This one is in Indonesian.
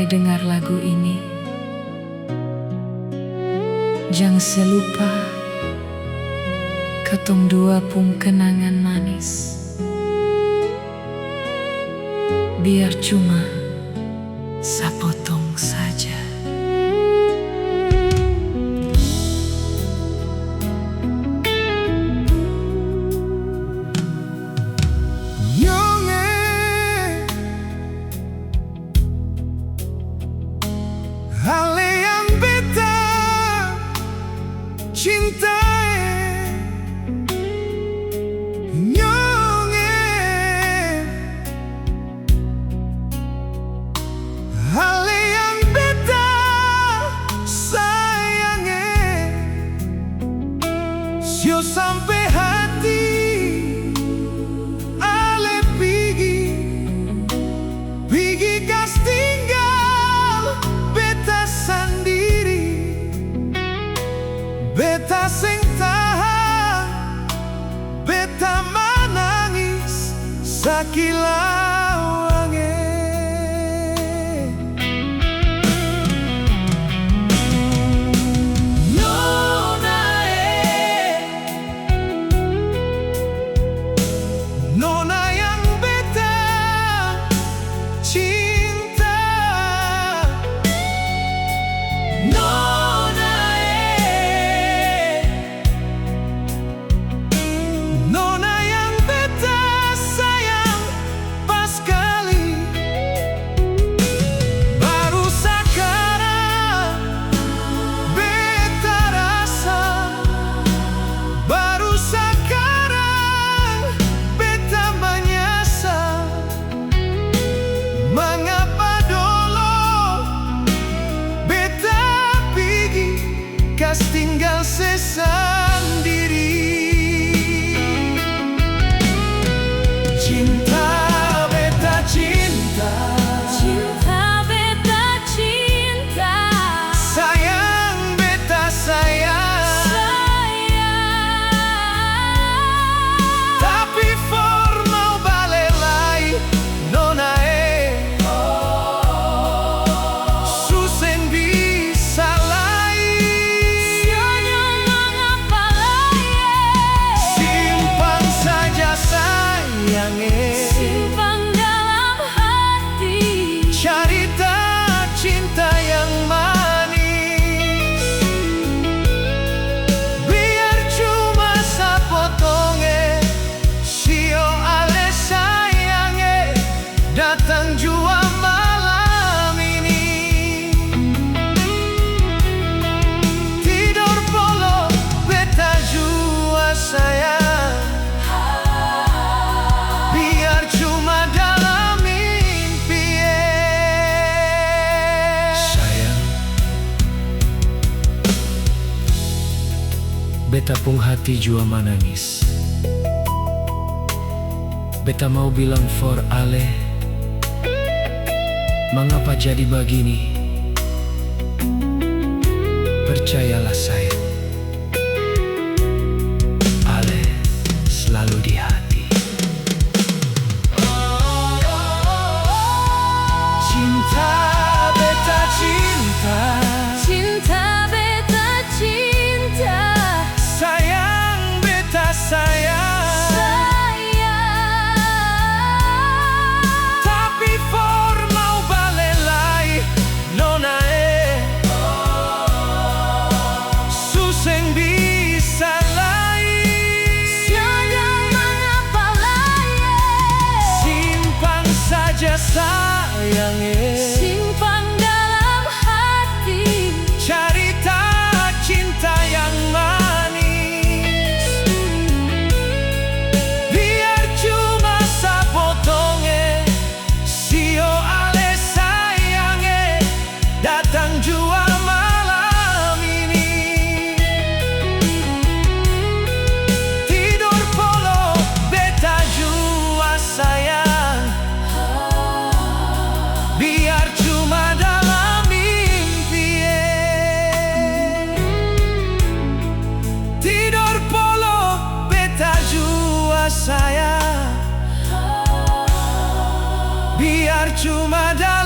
mulai dengar lagu ini, jangan selupa ketong dua pun kenangan manis. Biar cuma sapotong saja. Ale yang beta cintai nyonge, ale yang beta sayange, sio sampai hati ale pigi kas tinggal beta sendiri, beta sing tahan, beta menangis sakilawange. Nona yang beta cinta, Nona yang beta sayang pas kali, baru sekarang beta rasa, baru sekarang beta menyesal, mengapa dulu beta pergi kas tinggal sendiri. Cinta beta cinta, Cinta beta cinta, sayang beta sayang, tapi formal balelai nona susen bisa lain. mengapa lain? Simpan saja sayangnya, Simpan dalam hati, cerita cinta yang manis, biar cuma sapotongnya, sio ale sayangnya datang jua malam ini. Tidur polo beta jua sayang, biar cuma dalam mimpi. Sayang, beta pung hati jua menangis. Beta mau bilang for ale, mengapa jadi begini? Percayalah sayang, ale selalu di hati. Cinta beta cinta, cinta beta cinta, sayang beta sayang, tapi formal balelai nona suseng bisa lain. mengapa lain? Simpan saja sayangnya, Simpan dalam hati, cerita cinta yang manis, biar cuma sapotongnya, sio ale sayangnya datang jua malam ini. Tidur polo beta jua sayang, biar cuma dalam mimpi. Tidur polo beta jua sayang, biar cuma dalam